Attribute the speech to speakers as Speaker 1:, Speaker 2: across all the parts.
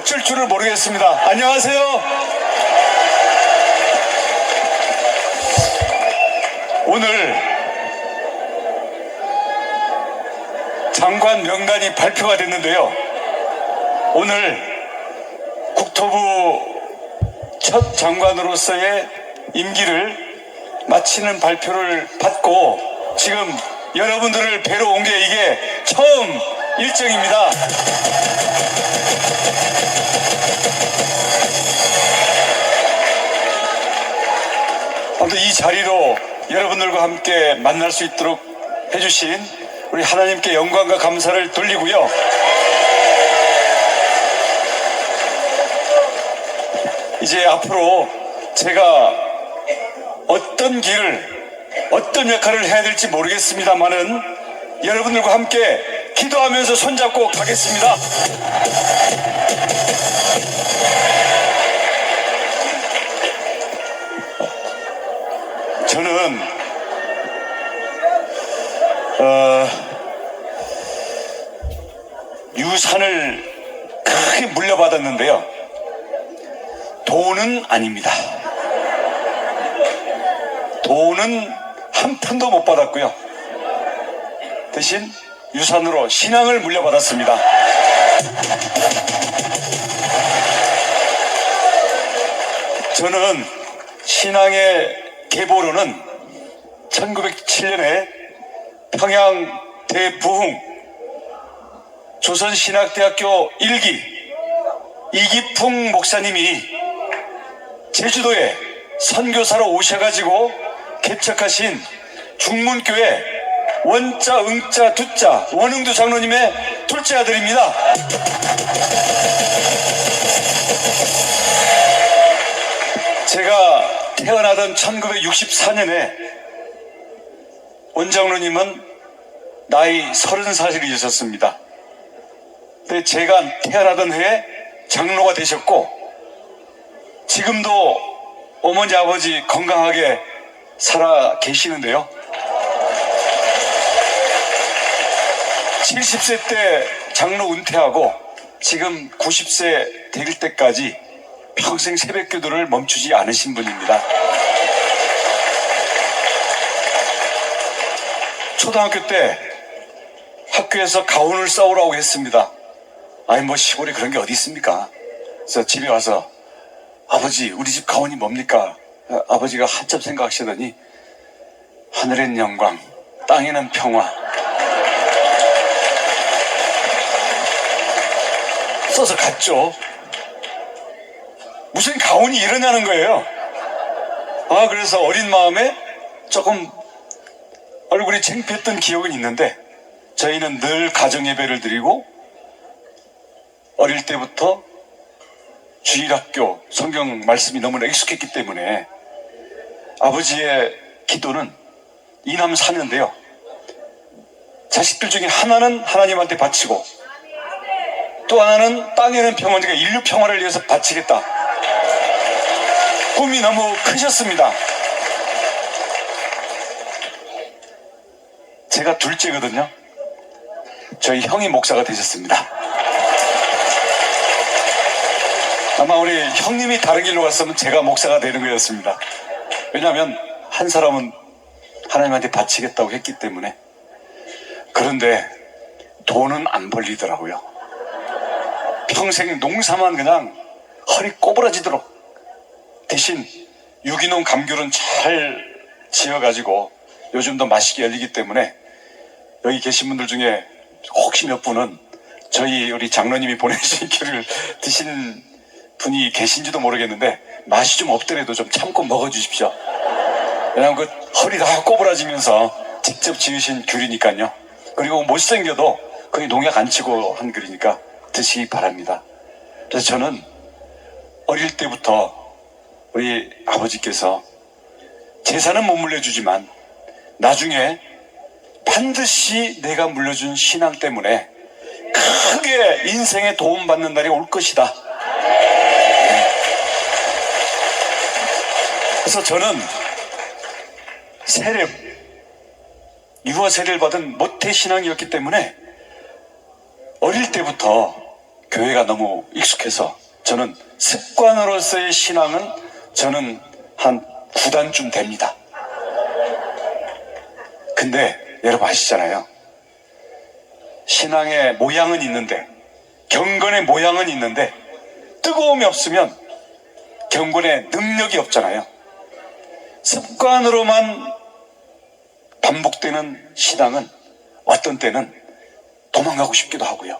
Speaker 1: 어쩔 줄을 모르겠습니다. 안녕하세요. 오늘 장관 명단이 발표가 됐는데요. 오늘 국토부 첫 장관으로서의 임기를 마치는 발표를 받고 지금 여러분들을 뵈러 온 게 이게 처음 일정입니다. 아무튼 이 자리로 여러분들과 함께 만날 수 있도록 해주신 우리 하나님께 영광과 감사를 돌리고요. 이제 앞으로 제가 어떤 길을 어떤 역할을 해야 될지 모르겠습니다만은 여러분들과 함께 기도하면서 손잡고 가겠습니다. 저는 유산을 크게 물려받았는데요. 돈은 아닙니다. 돈은 한 푼도 못 받았고요. 대신 유산으로 신앙을 물려받았습니다. 저는 신앙의 계보로는 1907년에 평양 대부흥 조선신학대학교 1기 이기풍 목사님이 제주도에 선교사로 오셔가지고 개척하신 중문교회 원자, 응자, 두자 원흥두 장로님의 둘째 아들입니다. 제가 태어나던 1964년에 원장로님은 나이 30살이셨습니다. 근데 제가 태어나던 해에 장로가 되셨고 지금도 어머니 아버지 건강하게 살아 계시는데요. 70세 때 장로 은퇴하고 지금 90세 될 때까지 평생 새벽기도를 멈추지 않으신 분입니다. 초등학교 때 학교에서 가훈을 싸우라고 했습니다. 아니 뭐 시골에 그런 게 어디 있습니까? 그래서 집에 와서 아버지 우리 집 가훈이 뭡니까? 아버지가 한참 생각하시더니 하늘엔 영광 땅에는 평화 써서 갔죠. 무슨 가훈이 이러냐는 거예요. 그래서 어린 마음에 조금 얼굴이 창피했던 기억은 있는데 저희는 늘 가정예배를 드리고 어릴 때부터 주일학교 성경 말씀이 너무나 익숙했기 때문에 아버지의 기도는 이남 사녀인데요. 자식들 중에 하나는 하나님한테 바치고 또 하나는 땅에는 평화, 그러니까 인류 평화를 위해서 바치겠다. 꿈이 너무 크셨습니다. 제가 둘째거든요. 저희 형이 목사가 되셨습니다. 아마 우리 형님이 다른 길로 갔으면 제가 목사가 되는 거였습니다. 왜냐하면 한 사람은 하나님한테 바치겠다고 했기 때문에. 그런데 돈은 안 벌리더라고요. 평생 농사만 그냥 허리 꼬부라지도록. 대신 유기농 감귤은 잘 지어가지고 요즘도 맛있게 열리기 때문에 여기 계신 분들 중에 혹시 몇 분은 저희 우리 장로님이 보내주신 귤을 드신 분이 계신지도 모르겠는데 맛이 좀 없더라도 좀 참고 먹어주십시오. 왜냐하면 그 허리 다 꼬부라지면서 직접 지으신 귤이니까요. 그리고 못생겨도 거의 농약 안 치고 한 귤이니까 드시기 바랍니다. 그래서 저는 어릴 때부터 우리 아버지께서 재산은 못 물려주지만 나중에 반드시 내가 물려준 신앙 때문에 크게 인생에 도움받는 날이 올 것이다. 그래서 저는 세례, 유아 세례를 받은 모태신앙이었기 때문에 어릴 때부터 교회가 너무 익숙해서 저는 습관으로서의 신앙은 저는 한 9단쯤 됩니다. 근데 여러분 아시잖아요. 신앙의 모양은 있는데, 경건의 모양은 있는데 뜨거움이 없으면 경건의 능력이 없잖아요. 습관으로만 반복되는 신앙은 어떤 때는 도망가고 싶기도 하고요.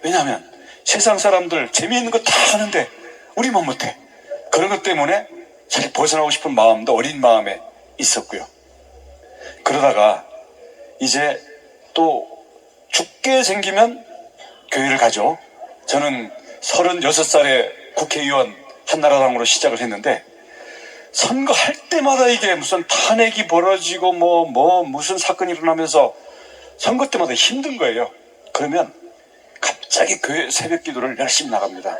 Speaker 1: 왜냐하면 세상 사람들 재미있는 거 다 하는데 우리만 못해. 그런 것 때문에 사실 벗어나고 싶은 마음도 어린 마음에 있었고요. 그러다가 이제 또 죽게 생기면 교회를 가죠. 저는 36살에 국회의원 한나라당으로 시작을 했는데 선거할 때마다 이게 무슨 탄핵이 벌어지고 무슨 사건이 일어나면서 선거 때마다 힘든 거예요. 그러면 갑자기 교회 새벽 기도를 열심히 나갑니다.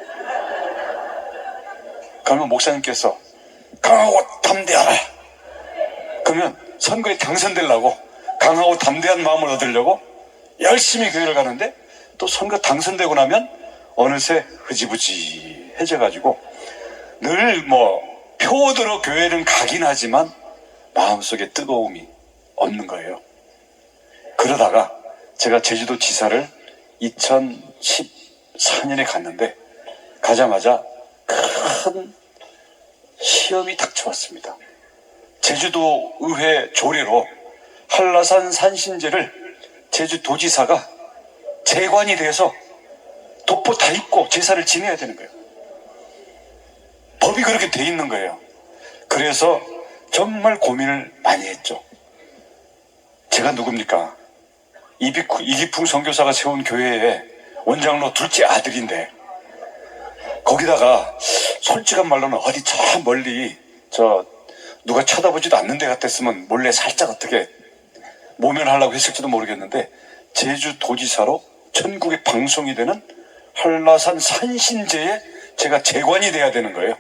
Speaker 1: 그러면 목사님께서 강하고 담대하라. 그러면 선거에 당선되려고 강하고 담대한 마음을 얻으려고 열심히 교회를 가는데 또 선거 당선되고 나면 어느새 흐지부지해져가지고 늘 표 얻으러 교회는 가긴 하지만 마음속에 뜨거움이 없는 거예요. 그러다가 제가 제주도 지사를 2014년에 갔는데 가자마자 큰 시험이 닥쳐왔습니다. 제주도 의회 조례로 한라산 산신제를 제주도지사가 재관이 돼서 독보 다 입고 제사를 지내야 되는 거예요. 법이 그렇게 돼 있는 거예요. 그래서 정말 고민을 많이 했죠. 제가 누굽니까? 이기풍 선교사가 세운 교회에 원장로 둘째 아들인데 거기다가 솔직한 말로는 어디 저 멀리 누가 쳐다보지도 않는 데 같았으면 몰래 살짝 어떻게 모면하려고 했을지도 모르겠는데 제주도지사로 전국에 방송이 되는 한라산 산신제에 제가 재관이 돼야 되는 거예요.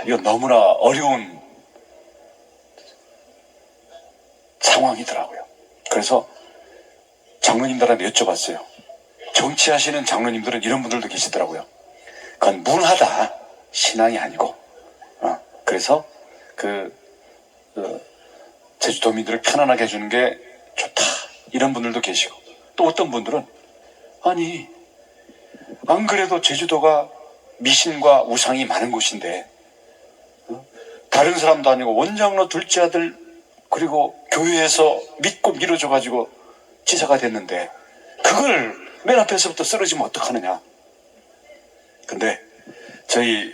Speaker 1: 이거 너무나 어려운 상황이더라고요. 그래서 장로님들한테 여쭤봤어요. 정치하시는 장로님들은 이런 분들도 계시더라고요. 그건 문화다. 신앙이 아니고. 그래서 제주도민들을 편안하게 해주는 게 좋다. 이런 분들도 계시고. 또 어떤 분들은 아니 안 그래도 제주도가 미신과 우상이 많은 곳인데 다른 사람도 아니고 원장로 둘째 아들 그리고 교회에서 믿고 밀어줘가지고 지사가 됐는데 그걸 맨 앞에서부터 쓰러지면 어떡하느냐. 근데 저희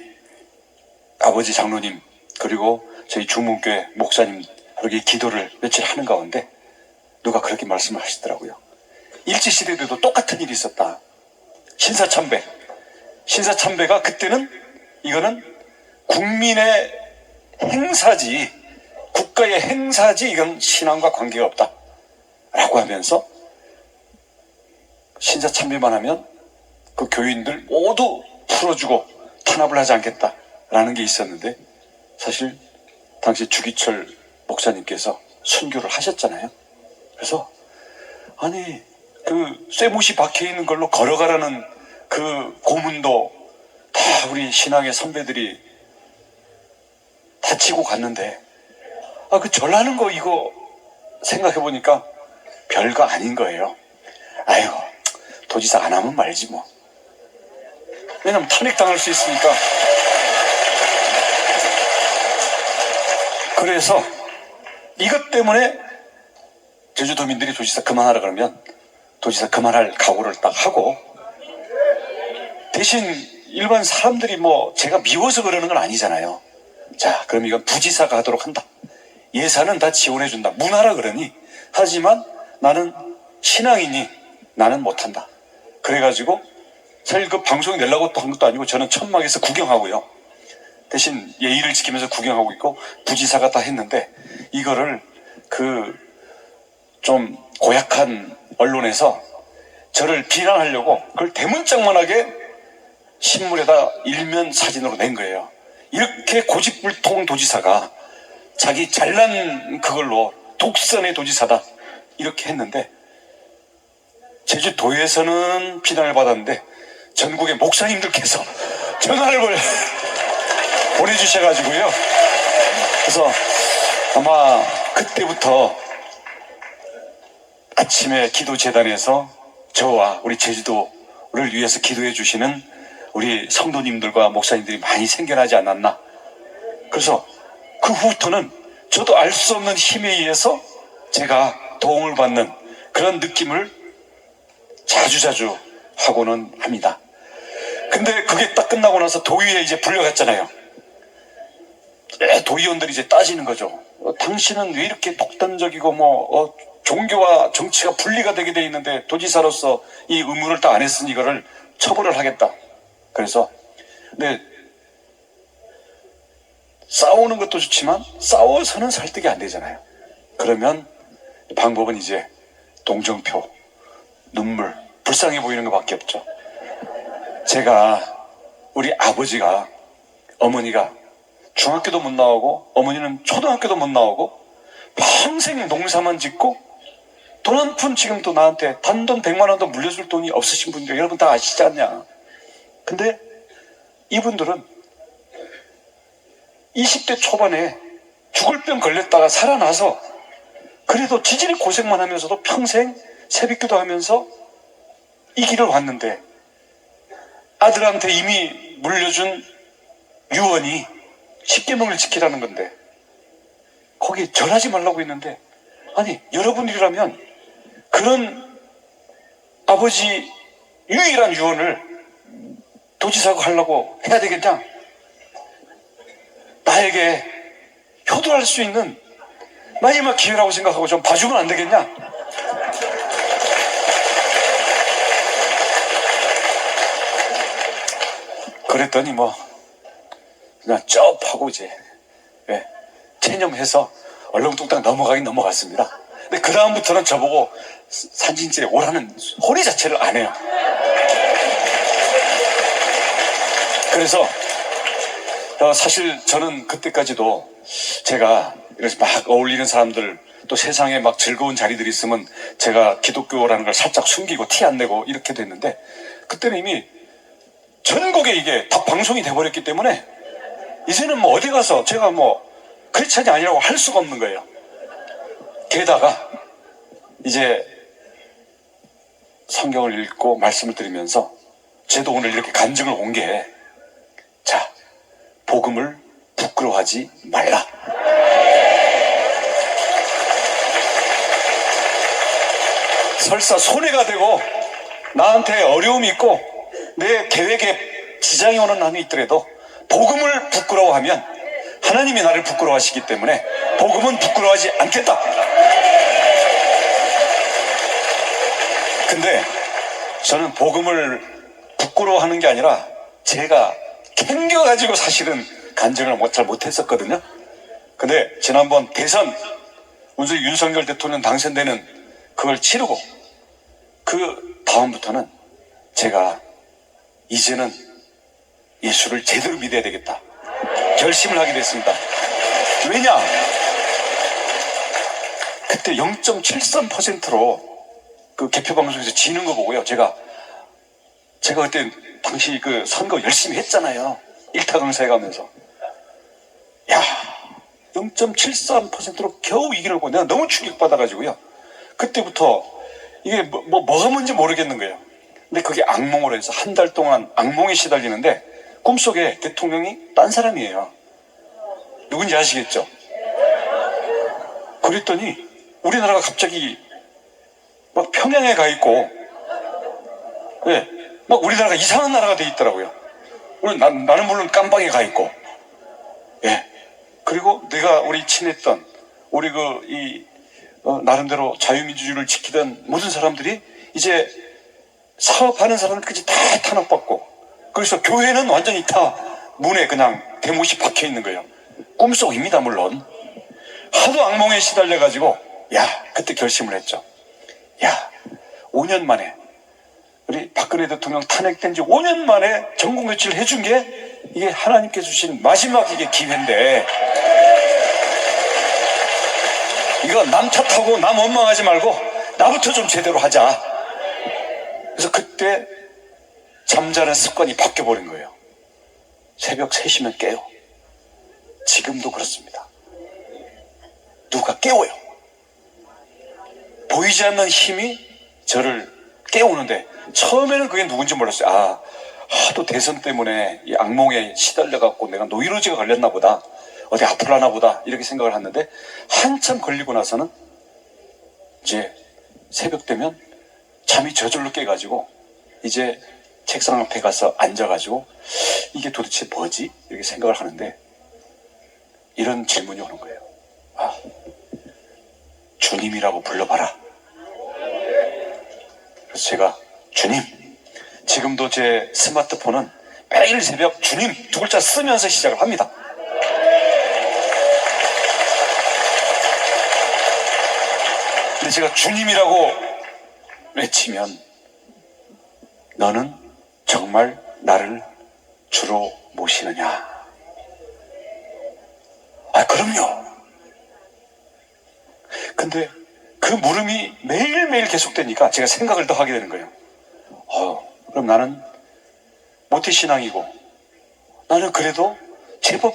Speaker 1: 아버지 장로님 그리고 저희 중문교회 목사님 그렇게 기도를 며칠 하는 가운데 누가 그렇게 말씀을 하시더라고요. 일제시대에도 똑같은 일이 있었다. 신사참배가 그때는 이거는 국민의 행사지 국가의 행사지 이건 신앙과 관계가 없다 라고 하면서 신사참배만 하면 그 교인들 모두 풀어주고 탄압을 하지 않겠다라는 게 있었는데 사실 당시 주기철 목사님께서 순교를 하셨잖아요. 그래서 아니 쇠못이 박혀있는 걸로 걸어가라는 그 고문도 다 우리 신앙의 선배들이 다치고 갔는데 절하는 거 이거 생각해보니까 별거 아닌 거예요. 아이고 도지사 안 하면 말지 뭐. 왜냐면 탄핵당할 수 있으니까. 그래서 이것 때문에 제주도민들이 도지사 그만하라 그러면 도지사 그만할 각오를 딱 하고 대신 일반 사람들이 제가 미워서 그러는 건 아니잖아요. 자, 그럼 이건 부지사가 하도록 한다. 예산은 다 지원해준다. 문화라 그러니. 하지만 나는 신앙이니 나는 못한다. 그래가지고 사실 그 방송에 내려고 한 것도 아니고 저는 천막에서 구경하고요. 대신 예의를 지키면서 구경하고 있고 부지사가 다 했는데 이거를 좀 고약한 언론에서 저를 비난하려고 그걸 대문짝만하게 신문에다 일면 사진으로 낸 거예요. 이렇게 고집불통 도지사가 자기 잘난 그걸로 독선의 도지사다 이렇게 했는데 제주도에서는 비난을 받았는데 전국의 목사님들께서 전화를 보내주셔가지고요. 그래서 아마 그때부터 아침에 기도재단에서 저와 우리 제주도를 위해서 기도해 주시는 우리 성도님들과 목사님들이 많이 생겨나지 않았나. 그래서 그 후부터는 저도 알 수 없는 힘에 의해서 제가 도움을 받는 그런 느낌을 자주자주 하고는 합니다. 근데 그게 딱 끝나고 나서 도의회에 이제 불려갔잖아요. 도의원들이 이제 따지는 거죠. 당신은 왜 이렇게 독단적이고 종교와 정치가 분리가 되게 돼 있는데 도지사로서 이 의무를 딱 안 했으니 이거를 처벌을 하겠다. 그래서 근데 싸우는 것도 좋지만 싸워서는 설득이 안 되잖아요. 그러면 방법은 이제 동정표, 눈물, 불쌍해 보이는 것밖에 없죠. 제가 우리 아버지가, 어머니가 중학교도 못 나오고 어머니는 초등학교도 못 나오고 평생 농사만 짓고 돈 한 푼 지금도 나한테 단돈 100만 원도 물려줄 돈이 없으신 분들 여러분 다 아시지 않냐. 근데 이분들은 20대 초반에 죽을 병 걸렸다가 살아나서 그래도 지질이 고생만 하면서도 평생 새벽기도 하면서 이 길을 왔는데 아들한테 이미 물려준 유언이 10계명을 지키라는 건데 거기 절하지 말라고 했는데 아니 여러분이라면 그런 아버지 유일한 유언을 도지사가 하려고 해야 되겠냐? 나에게 효도할 수 있는 마지막 기회라고 생각하고 좀 봐주면 안 되겠냐? 그랬더니 그냥 쩝 하고 이제 체념해서 얼렁뚱땅 넘어가긴 넘어갔습니다. 근데 그 다음부터는 저보고 산진제에 오라는 소리 자체를 안 해요. 그래서 사실 저는 그때까지도 제가 이렇게 막 어울리는 사람들 또 세상에 막 즐거운 자리들이 있으면 제가 기독교라는 걸 살짝 숨기고 티 안 내고 이렇게 됐는데 그때는 이미 전국에 이게 다 방송이 돼버렸기 때문에 이제는 어디 가서 제가 크리스찬이 아니라고 할 수가 없는 거예요. 게다가 이제 성경을 읽고 말씀을 드리면서 저도 오늘 이렇게 간증을 온 게 자, 복음을 부끄러워하지 말라. 설사 손해가 되고 나한테 어려움이 있고 내 계획에 지장이 오는 한이 있더라도 복음을 부끄러워하면 하나님이 나를 부끄러워하시기 때문에 복음은 부끄러워하지 않겠다. 근데 저는 복음을 부끄러워하는 게 아니라 제가 캥겨가지고 사실은 간증을 잘 못했었거든요. 근데 지난번 대선 문재인 윤석열 대통령 당선되는 그걸 치르고 그 다음부터는 제가 이제는 예수를 제대로 믿어야 되겠다 결심을 하게 됐습니다. 왜냐? 그때 0.73%로 그 개표방송에서 지는 거 보고요. 제가 그때 당시 그 선거 열심히 했잖아요. 일타 강사에 가면서. 야, 0.73%로 겨우 이기는 거 내가 너무 충격받아가지고요. 그때부터 이게 뭐가 뭔지 모르겠는 거예요. 근데 그게 악몽으로 해서 한 달 동안 악몽에 시달리는데 꿈속에 대통령이 딴 사람이에요. 누군지 아시겠죠? 그랬더니 우리나라가 갑자기 막 평양에 가 있고 막 우리나라가 이상한 나라가 돼 있더라고요. 나는 물론 깜방에 가 있고 그리고 내가 우리 친했던 우리 나름대로 자유민주주의를 지키던 모든 사람들이 이제 사업하는 사람들까지 다 탄압받고 그래서 교회는 완전히 다 문에 그냥 대못이 박혀 있는 거예요. 꿈속입니다 물론. 하도 악몽에 시달려가지고 그때 결심을 했죠. 5년 만에 우리 박근혜 대통령 탄핵된 지 5년 만에 전국 며칠 해준 게 이게 하나님께 주신 마지막 이게 기회인데 이거 남 탓하고 남 원망하지 말고 나부터 좀 제대로 하자. 그때 잠자는 습관이 바뀌어버린 거예요. 새벽 3시면 깨요. 지금도 그렇습니다. 누가 깨워요. 보이지 않는 힘이 저를 깨우는데, 처음에는 그게 누군지 몰랐어요. 하도 대선 때문에 이 악몽에 시달려갖고 내가 노이로제가 걸렸나 보다, 어디 아플라나 보다, 이렇게 생각을 했는데, 한참 걸리고 나서는 이제 새벽 되면 잠이 저절로 깨가지고 이제 책상 앞에 가서 앉아가지고 이게 도대체 뭐지? 이렇게 생각을 하는데, 이런 질문이 오는 거예요. 주님이라고 불러봐라. 그래서 제가 주님, 지금도 제 스마트폰은 매일 새벽 주님 2글자 쓰면서 시작을 합니다. 근데 제가 주님이라고 외치면, 너는 정말 나를 주로 모시느냐? 그럼요. 근데 그 물음이 매일매일 계속되니까 제가 생각을 더 하게 되는 거예요. 그럼 나는 모태신앙이고, 나는 그래도 제법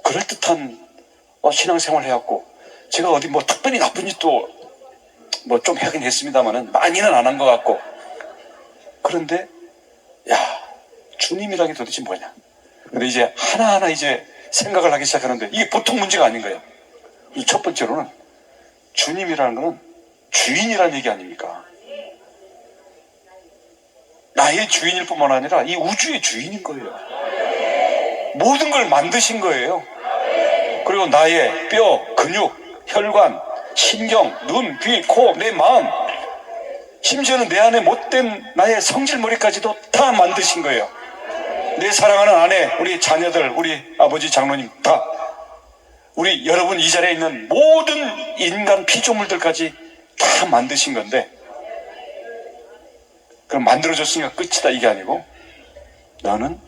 Speaker 1: 그럴듯한 신앙생활을 해왔고, 제가 어디 특별히 나쁜 짓도 좀 하긴 했습니다만은 많이는 안 한 것 같고, 그런데 주님이라는 게 도대체 뭐냐? 근데 이제 하나하나 이제 생각을 하기 시작하는데, 이게 보통 문제가 아닌 거예요. 첫 번째로는 주님이라는 것은 주인이라는 얘기 아닙니까? 나의 주인일 뿐만 아니라 이 우주의 주인인 거예요. 모든 걸 만드신 거예요. 그리고 나의 뼈, 근육, 혈관, 신경, 눈, 귀, 코, 내 마음, 심지어는 내 안에 못된 나의 성질머리까지도 다 만드신 거예요. 내 사랑하는 아내, 우리 자녀들, 우리 아버지, 장로님, 다, 우리 여러분 이 자리에 있는 모든 인간 피조물들까지 다 만드신 건데, 그럼 만들어줬으니까 끝이다 이게 아니고, 너는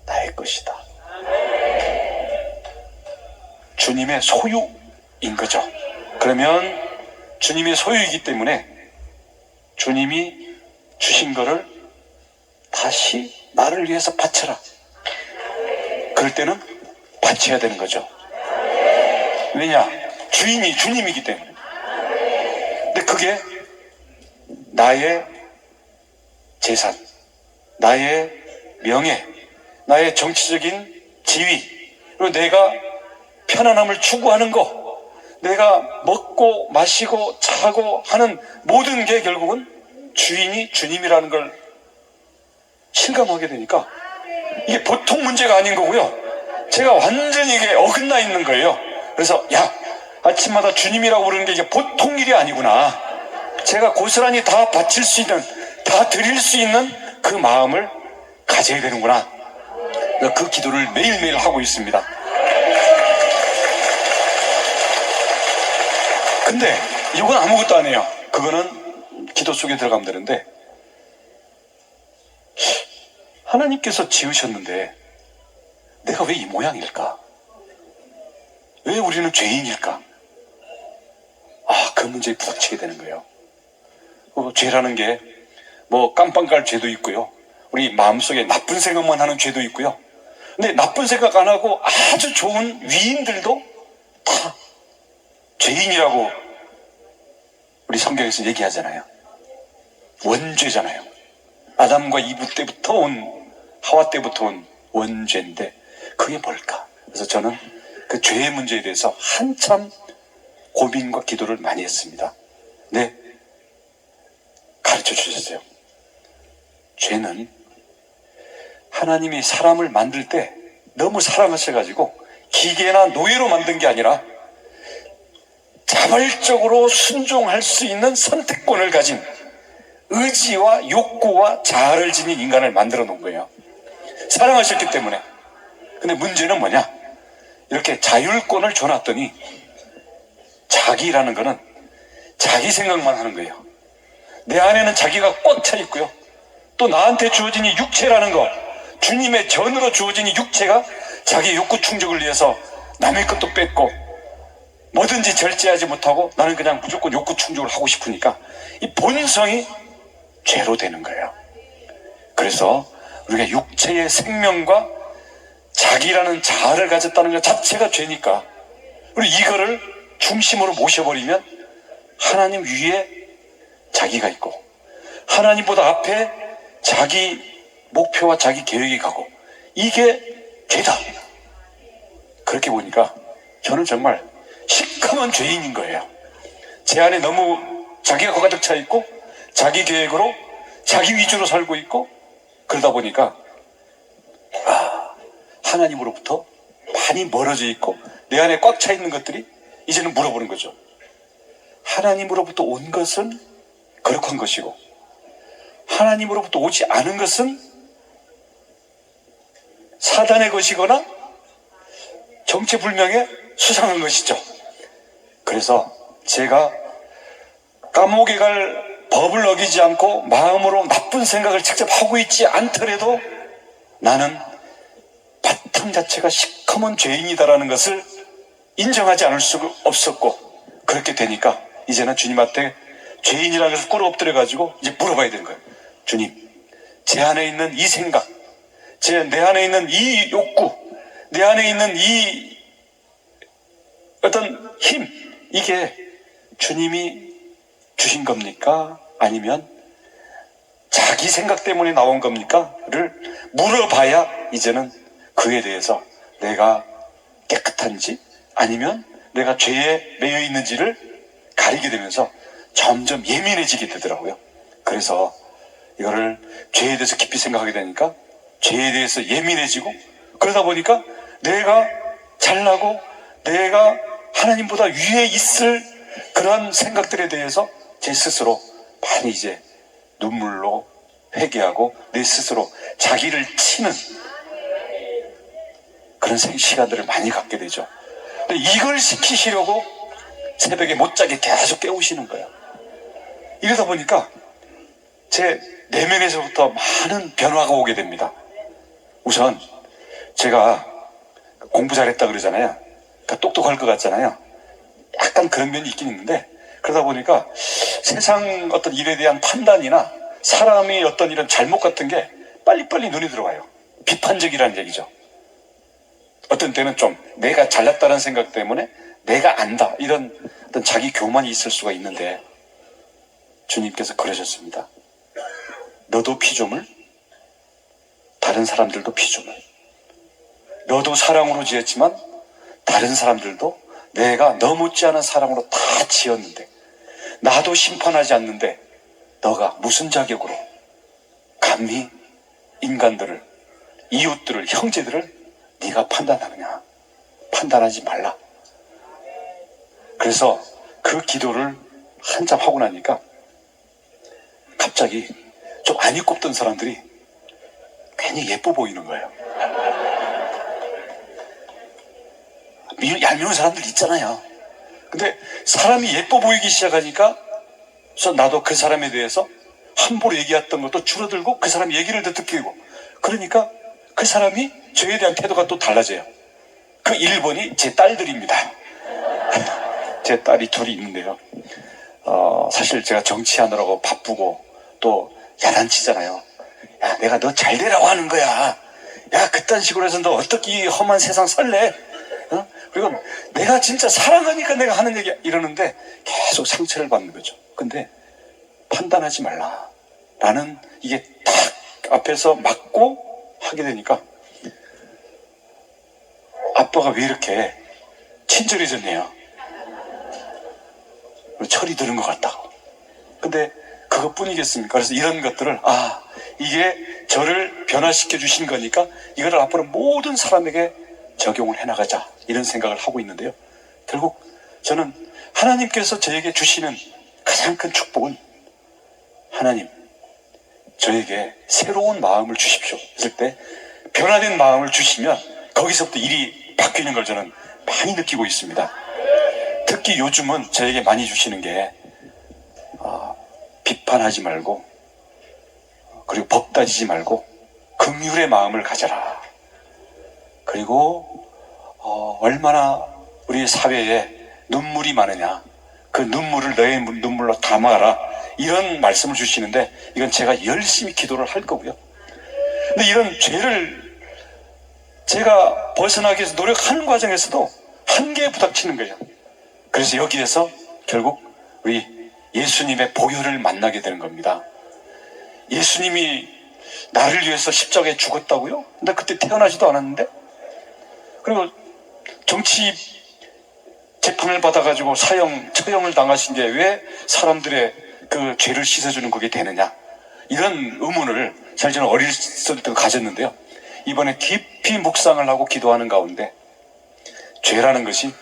Speaker 1: 나의 것이다. 주님의 소유인 거죠. 그러면 주님의 소유이기 때문에 주님이 주신 거를 다시 나를 위해서 바쳐라. 그럴 때는 바쳐야 되는 거죠. 왜냐? 주인이 주님이기 때문에. 근데 그게 나의 재산, 나의 명예, 나의 정치적인 지위, 그리고 내가 편안함을 추구하는 거, 내가 먹고 마시고 자고 하는 모든 게 결국은 주인이 주님이라는 걸 실감하게 되니까 이게 보통 문제가 아닌 거고요. 제가 완전히 이게 어긋나 있는 거예요. 그래서 아침마다 주님이라고 부르는 게 이게 보통 일이 아니구나. 제가 고스란히 다 바칠 수 있는, 다 드릴 수 있는 그 마음을 가져야 되는구나. 그 기도를 매일매일 하고 있습니다. 근데 이건 아무것도 아니에요. 그거는 기도 속에 들어가면 되는데, 하나님께서 지으셨는데 내가 왜 이 모양일까? 왜 우리는 죄인일까? 그 문제에 부닥치게 되는 거예요. 죄라는 게 깜빵 갈 죄도 있고요, 우리 마음속에 나쁜 생각만 하는 죄도 있고요. 근데 나쁜 생각 안 하고 아주 좋은 위인들도 다 죄인이라고 우리 성경에서 얘기하잖아요. 원죄잖아요. 아담과 이브 때부터 온, 하와 때부터 온 원죄인데 그게 뭘까? 그래서 저는 그 죄의 문제에 대해서 한참 고민과 기도를 많이 했습니다. 네, 가르쳐 주셨어요. 죄는 하나님이 사람을 만들 때 너무 사랑하셔가지고 기계나 노예로 만든 게 아니라 자발적으로 순종할 수 있는 선택권을 가진, 의지와 욕구와 자아를 지닌 인간을 만들어 놓은 거예요. 사랑하셨기 때문에. 근데 문제는 뭐냐? 이렇게 자율권을 줘놨더니 자기라는 거는 자기 생각만 하는 거예요. 내 안에는 자기가 꽉 차 있고요, 또 나한테 주어진 이 육체라는 거, 주님의 전으로 주어진 이 육체가 자기 욕구 충족을 위해서 남의 것도 뺏고 뭐든지 절제하지 못하고 나는 그냥 무조건 욕구 충족을 하고 싶으니까 이 본성이 죄로 되는 거예요. 그래서 우리가 육체의 생명과 자기라는 자아를 가졌다는 것 자체가 죄니까 우리 이거를 중심으로 모셔버리면 하나님 위에 자기가 있고 하나님보다 앞에 자기 목표와 자기 계획이 가고 이게 죄다. 그렇게 보니까 저는 정말 시커먼 죄인인 거예요. 제 안에 너무 자기가 가득 차 있고 자기 계획으로 자기 위주로 살고 있고 그러다 보니까 하나님으로부터 많이 멀어져 있고 내 안에 꽉 차 있는 것들이 이제는 물어보는 거죠. 하나님으로부터 온 것은 거룩한 것이고 하나님으로부터 오지 않은 것은 사단의 것이거나 정체불명의 수상한 것이죠. 그래서 제가 감옥에 갈 법을 어기지 않고 마음으로 나쁜 생각을 직접 하고 있지 않더라도 나는 바탕 자체가 시커먼 죄인이다라는 것을 인정하지 않을 수 없었고 그렇게 되니까 이제는 주님한테 죄인이라는 것을 꿇어 엎드려가지고 이제 물어봐야 되는 거예요. 주님, 제 안에 있는 이 생각, 내 안에 있는 이 욕구, 내 안에 있는 이 어떤 힘, 이게 주님이 주신 겁니까? 아니면 자기 생각 때문에 나온 겁니까? 를 물어봐야 이제는 그에 대해서 내가 깨끗한지 아니면 내가 죄에 매여 있는지를 가리게 되면서 점점 예민해지게 되더라고요. 그래서 이거를 죄에 대해서 깊이 생각하게 되니까 죄에 대해서 예민해지고 그러다 보니까 내가 잘나고 내가 하나님보다 위에 있을 그런 생각들에 대해서 제 스스로 많이 이제 눈물로 회개하고 내 스스로 자기를 치는 그런 시간들을 많이 갖게 되죠. 근데 이걸 시키시려고 새벽에 못 자게 계속 깨우시는 거예요. 이러다 보니까 제 내면에서부터 많은 변화가 오게 됩니다. 우선 제가 공부 잘했다 그러잖아요. 그러니까 똑똑할 것 같잖아요. 약간 그런 면이 있긴 있는데 그러다 보니까 세상 어떤 일에 대한 판단이나 사람의 어떤 이런 잘못 같은 게 빨리빨리 눈에 들어와요. 비판적이라는 얘기죠. 어떤 때는 좀 내가 잘났다는 생각 때문에 내가 안다 이런 어떤 자기 교만이 있을 수가 있는데 주님께서 그러셨습니다. 너도 피조물, 다른 사람들도 피조물. 너도 사랑으로 지었지만 다른 사람들도 내가 너 못지않은 사랑으로 다 지었는데 나도 심판하지 않는데 너가 무슨 자격으로 감히 인간들을, 이웃들을, 형제들을 네가 판단하느냐. 판단하지 말라. 그래서 그 기도를 한참 하고 나니까 갑자기 좀 안 입고 던 사람들이 괜히 예뻐 보이는 거예요. 얄미운 사람들 있잖아요. 근데 사람이 예뻐 보이기 시작하니까 나도 그 사람에 대해서 함부로 얘기했던 것도 줄어들고 그 사람 얘기를 더 듣게 되고 그러니까 그 사람이 저에 대한 태도가 또 달라져요. 그 1번이 제 딸들입니다. 제 딸이 둘이 있는데요. 사실 제가 정치하느라고 바쁘고 또 야단치잖아요. 야, 내가 너 잘 되라고 하는 거야. 야, 그딴 식으로 해서 너 어떻게 이 험한 세상 살래? 어? 그리고 내가 진짜 사랑하니까 내가 하는 얘기야. 이러는데 계속 상처를 받는 거죠. 근데 판단하지 말라. 라는 이게 딱 앞에서 맞고 하게 되니까 아빠가 왜 이렇게 친절해졌네요. 철이 드는 것 같다고. 근데 그것뿐이겠습니까? 그래서 이런 것들을 이게 저를 변화시켜 주신 거니까 이거를 앞으로 모든 사람에게 적용을 해나가자 이런 생각을 하고 있는데요. 결국 저는 하나님께서 저에게 주시는 가장 큰 축복은 하나님 저에게 새로운 마음을 주십시오 했을 때 변화된 마음을 주시면 거기서부터 일이 바뀌는 걸 저는 많이 느끼고 있습니다. 특히 요즘은 저에게 많이 주시는 게 비판하지 말고 그리고 법 따지지 말고 긍휼의 마음을 가져라. 그리고 얼마나 우리 사회에 눈물이 많으냐 그 눈물을 너의 눈물로 담아라 이런 말씀을 주시는데 이건 제가 열심히 기도를 할 거고요. 근데 이런 죄를 제가 벗어나기 위해서 노력하는 과정에서도 한계에 부닥치는 거예요. 그래서 여기에서 결국 우리 예수님의 보혈을 만나게 되는 겁니다. 예수님이 나를 위해서 십자가에 죽었다고요? 근데 그때 태어나지도 않았는데? 그리고 정치 재판을 받아가지고 처형을 당하신 게 왜 사람들의 그 죄를 씻어주는 그게 되느냐? 이런 의문을 사실 저는 어릴 때 가졌는데요. 이번에 깊이 묵상을 하고 기도하는 가운데 죄라는 것이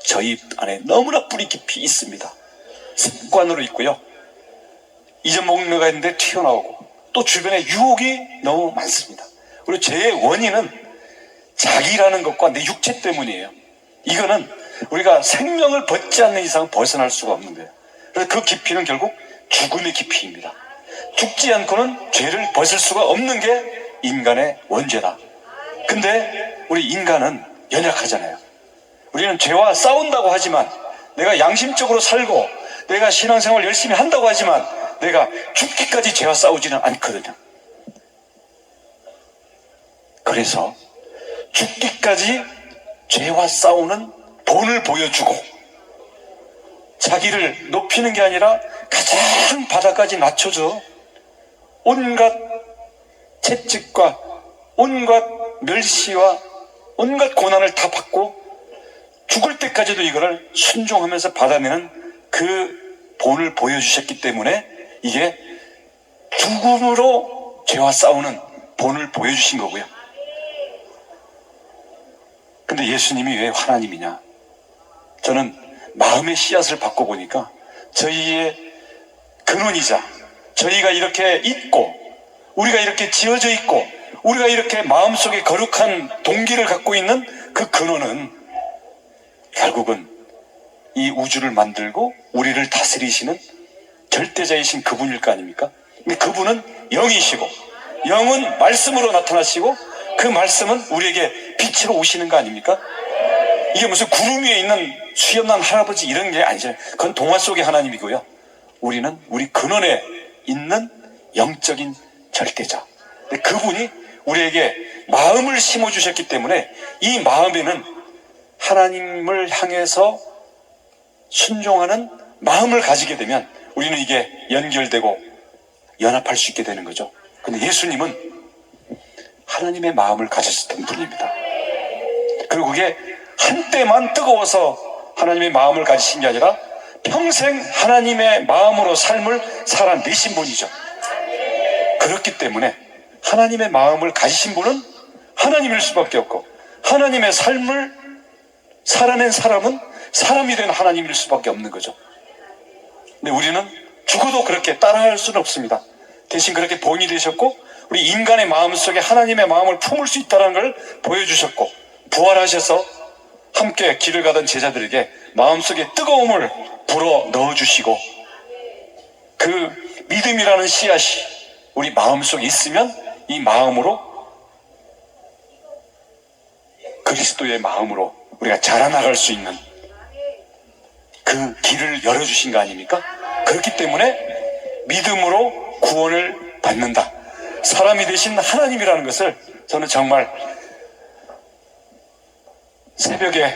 Speaker 1: 저희 안에 너무나 뿌리 깊이 있습니다. 습관으로 있고요. 잊어먹는 거가 있는데 튀어나오고 또 주변에 유혹이 너무 많습니다. 그리고 죄의 원인은 자기라는 것과 내 육체 때문이에요. 이거는 우리가 생명을 벗지 않는 이상 벗어날 수가 없는 거예요. 그래서 그 깊이는 결국 죽음의 깊이입니다. 죽지 않고는 죄를 벗을 수가 없는 게 인간의 원죄다. 근데 우리 인간은 연약하잖아요. 우리는 죄와 싸운다고 하지만 내가 양심적으로 살고 내가 신앙생활 열심히 한다고 하지만 내가 죽기까지 죄와 싸우지는 않거든요. 그래서 죽기까지 죄와 싸우는 본을 보여주고 자기를 높이는 게 아니라 가장 바닥까지 낮춰져 온갖 채찍과 온갖 멸시와 온갖 고난을 다 받고 죽을 때까지도 이거를 순종하면서 받아내는 그 본을 보여주셨기 때문에 이게 죽음으로 죄와 싸우는 본을 보여주신 거고요. 근데 예수님이 왜 하나님이냐? 저는 마음의 씨앗을 바꿔보니까 저희의 근원이자 저희가 이렇게 있고 우리가 이렇게 지어져 있고 우리가 이렇게 마음속에 거룩한 동기를 갖고 있는 그 근원은 결국은 이 우주를 만들고 우리를 다스리시는 절대자이신 그분일 거 아닙니까? 근데 그분은 영이시고 영은 말씀으로 나타나시고 그 말씀은 우리에게 빛으로 오시는 거 아닙니까? 이게 무슨 구름 위에 있는 수염난 할아버지 이런 게 아니잖아요. 그건 동화 속의 하나님이고요. 우리는 우리 근원에 있는 영적인 절대자. 그분이 우리에게 마음을 심어주셨기 때문에 이 마음에는 하나님을 향해서 순종하는 마음을 가지게 되면 우리는 이게 연결되고 연합할 수 있게 되는 거죠. 근데 예수님은 하나님의 마음을 가졌던 분입니다. 그리고 그게 한때만 뜨거워서 하나님의 마음을 가지신 게 아니라 평생 하나님의 마음으로 삶을 살아내신 분이죠. 그렇기 때문에 하나님의 마음을 가지신 분은 하나님일 수밖에 없고 하나님의 삶을 살아낸 사람은 사람이 된 하나님일 수밖에 없는 거죠. 근데 우리는 죽어도 그렇게 따라할 수는 없습니다. 대신 그렇게 본이 되셨고 우리 인간의 마음속에 하나님의 마음을 품을 수 있다는 걸 보여주셨고 부활하셔서 함께 길을 가던 제자들에게 마음속에 뜨거움을 불어 넣어주시고 그 믿음이라는 씨앗이 우리 마음속에 있으면 이 마음으로 그리스도의 마음으로 우리가 자라나갈 수 있는 그 길을 열어주신 거 아닙니까? 그렇기 때문에 믿음으로 구원을 받는다. 사람이 되신 하나님이라는 것을 저는 정말 새벽에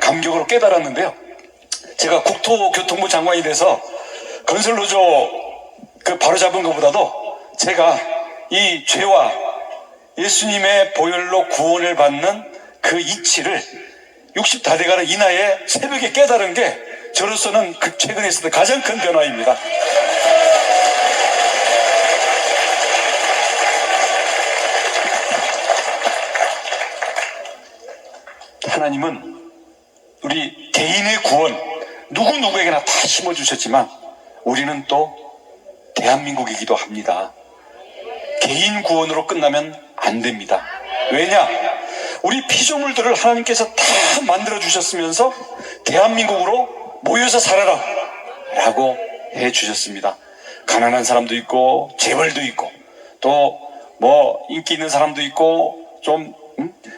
Speaker 1: 감격으로 깨달았는데요. 제가 국토교통부 장관이 돼서 건설노조 그 바로잡은 것보다도 제가 이 죄와 예수님의 보혈로 구원을 받는 그 이치를 60 다 돼가는 이 나이에 새벽에 깨달은 게 저로서는 그 최근에 있었던 가장 큰 변화입니다. 하나님은 우리 개인의 구원 누구에게나 다 심어주셨지만 우리는 또 대한민국이기도 합니다. 개인 구원으로 끝나면 안 됩니다. 왜냐? 우리 피조물들을 하나님께서 다 만들어주셨으면서 대한민국으로 모여서 살아라 라고 해주셨습니다. 가난한 사람도 있고 재벌도 있고 또 뭐 인기 있는 사람도 있고 좀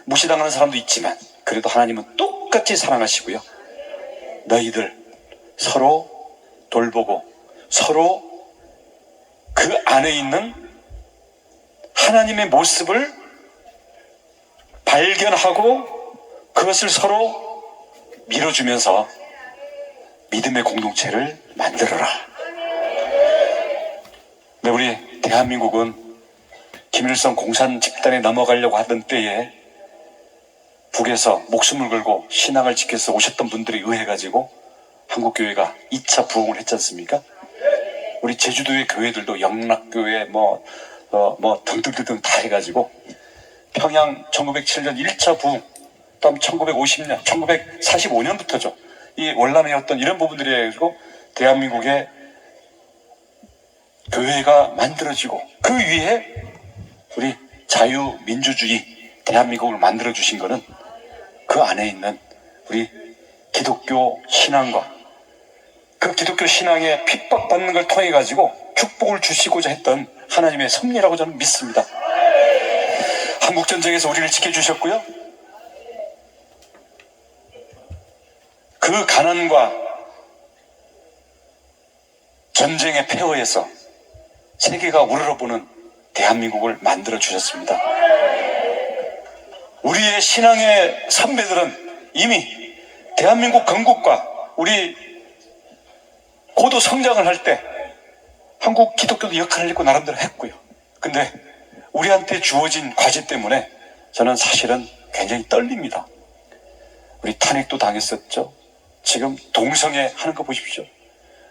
Speaker 1: 무시당하는 사람도 있지만 그래도 하나님은 똑같이 사랑하시고요. 너희들 서로 돌보고 서로 그 안에 있는 하나님의 모습을 발견하고 그것을 서로 밀어주면서 믿음의 공동체를 만들어라. 네, 우리 대한민국은 김일성 공산 집단에 넘어가려고 하던 때에 북에서 목숨을 걸고 신앙을 지켜서 오셨던 분들에 의해 가지고 한국교회가 2차 부흥을 했지 않습니까? 우리 제주도의 교회들도 영락교회 등등등등 다 해가지고 평양 1907년 1차 부흥, 다음 1950년, 1945년부터죠. 이 월남의 어떤 이런 부분들이 해가지고 대한민국의 교회가 만들어지고 그 위에 우리 자유민주주의 대한민국을 만들어주신 거는 그 안에 있는 우리 기독교 신앙과 그 기독교 신앙에 핍박받는 걸 통해 가지고 축복을 주시고자 했던 하나님의 섭리라고 저는 믿습니다. 한국전쟁에서 우리를 지켜주셨고요. 그 가난과 전쟁의 폐허에서 세계가 우러러보는 대한민국을 만들어 주셨습니다. 우리의 신앙의 선배들은 이미 대한민국 건국과 우리 고도 성장을 할 때 한국 기독교도 역할을 했고 나름대로 했고요. 근데 우리한테 주어진 과제 때문에 저는 사실은 굉장히 떨립니다. 우리 탄핵도 당했었죠. 지금 동성애 하는 거 보십시오.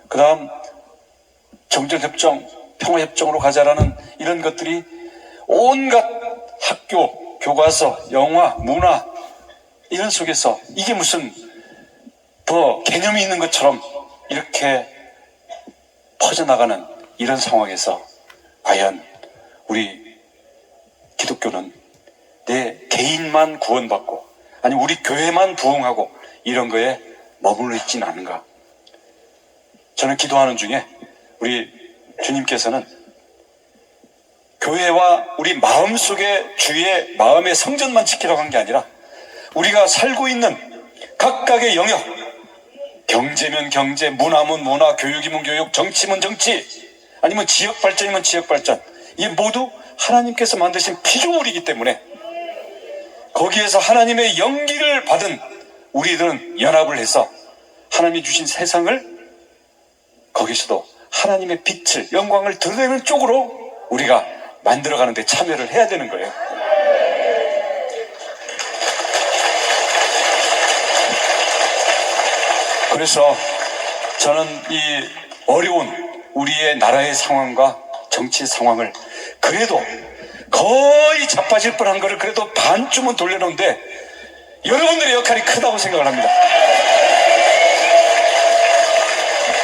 Speaker 1: 그 다음 정전협정, 평화협정으로 가자라는 이런 것들이 온갖 학교, 교과서, 영화, 문화 이런 속에서 이게 무슨 더 개념이 있는 것처럼 이렇게 퍼져나가는 이런 상황에서 과연 우리 기독교는 내 개인만 구원받고 아니 우리 교회만 부흥하고 이런 거에 머물러 있지는 않은가. 저는 기도하는 중에 우리 주님께서는 교회와 우리 마음속에 주의 마음의 성전만 지키라고 한 게 아니라 우리가 살고 있는 각각의 영역, 경제면 경제, 문화면 문화, 교육이면 교육, 정치면 정치, 아니면 지역 발전이면 지역 발전, 이게 모두 하나님께서 만드신 피조물이기 때문에 거기에서 하나님의 연기를 받은 우리들은 연합을 해서 하나님이 주신 세상을 거기서도 하나님의 빛을, 영광을 드러내는 쪽으로 우리가 만들어가는 데 참여를 해야 되는 거예요. 그래서 저는 이 어려운 우리의 나라의 상황과 정치 상황을 그래도 거의 자빠질 뻔한 거를 그래도 반쯤은 돌려놓는데 여러분들의 역할이 크다고 생각을 합니다.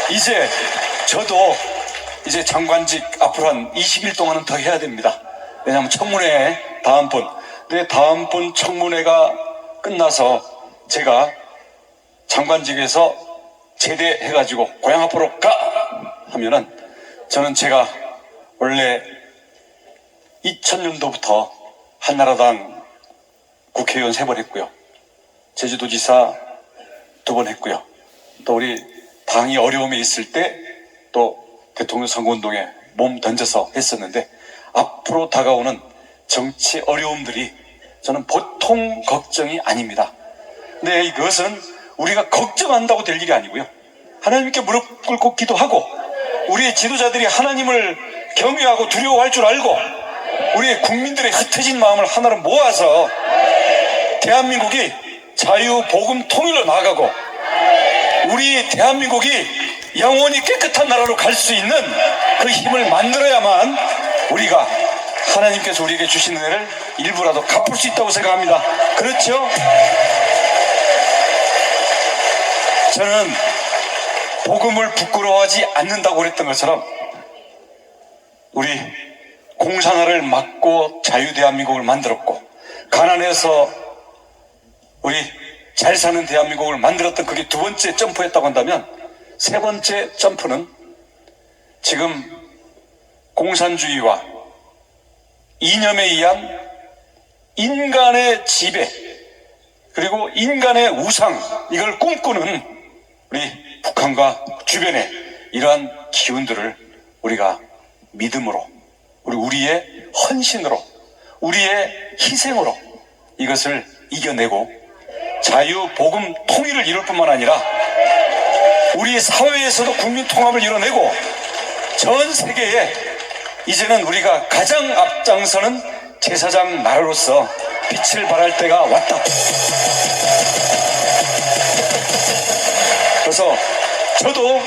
Speaker 1: 이제 저도 이제 장관직 앞으로 한 20일 동안은 더 해야 됩니다. 왜냐하면 청문회 다음번, 근데 다음번 청문회가 끝나서 제가 장관직에서 제대해가지고 고향 앞으로 가! 하면은 저는 제가 원래 2000년도부터 한나라당 국회의원 3번 했고요. 제주도지사 2번 했고요. 또 우리 당이 어려움에 있을 때 또 대통령 선거운동에 몸 던져서 했었는데 앞으로 다가오는 정치 어려움들이 저는 보통 걱정이 아닙니다. 근데 이것은 우리가 걱정한다고 될 일이 아니고요. 하나님께 무릎 꿇고 기도하고 우리의 지도자들이 하나님을 경외하고 두려워할 줄 알고 우리의 국민들의 흩어진 마음을 하나로 모아서 대한민국이 자유, 복음, 통일로 나아가고 우리 대한민국이 영원히 깨끗한 나라로 갈 수 있는 그 힘을 만들어야만 우리가 하나님께서 우리에게 주신 은혜를 일부라도 갚을 수 있다고 생각합니다. 그렇죠? 저는 복음을 부끄러워하지 않는다고 그랬던 것처럼 우리 공산화를 막고 자유대한민국을 만들었고 가난해서 우리 잘 사는 대한민국을 만들었던 그게 2번째 점프였다고 한다면 3번째 점프는 지금 공산주의와 이념에 의한 인간의 지배 그리고 인간의 우상 이걸 꿈꾸는 우리 북한과 주변에 이러한 기운들을 우리가 믿음으로, 우리의 헌신으로, 우리의 희생으로 이것을 이겨내고 자유, 복음, 통일을 이룰 뿐만 아니라 우리 사회에서도 국민 통합을 이뤄내고 전 세계에 이제는 우리가 가장 앞장서는 제사장 나라로서 빛을 발할 때가 왔다. 그래서 저도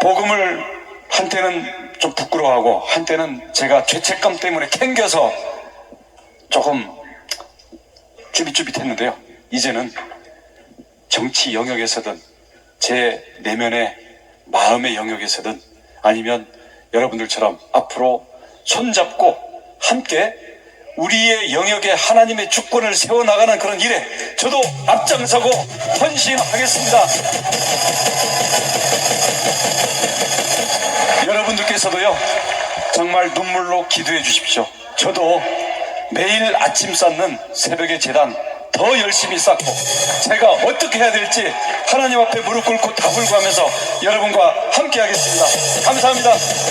Speaker 1: 복음을 한때는 좀 부끄러워하고 한때는 제가 죄책감 때문에 캥겨서 조금 쭈빗쭈빗했는데요. 이제는 정치 영역에서든 제 내면의 마음의 영역에서든 아니면 여러분들처럼 앞으로 손잡고 함께 우리의 영역에 하나님의 주권을 세워나가는 그런 일에 저도 앞장서고 헌신하겠습니다. 여러분들께서도요, 정말 눈물로 기도해 주십시오. 저도 매일 아침 쌓는 새벽의 제단 더 열심히 쌓고 제가 어떻게 해야 될지 하나님 앞에 무릎 꿇고 답을 구하면서 여러분과 함께 하겠습니다. 감사합니다.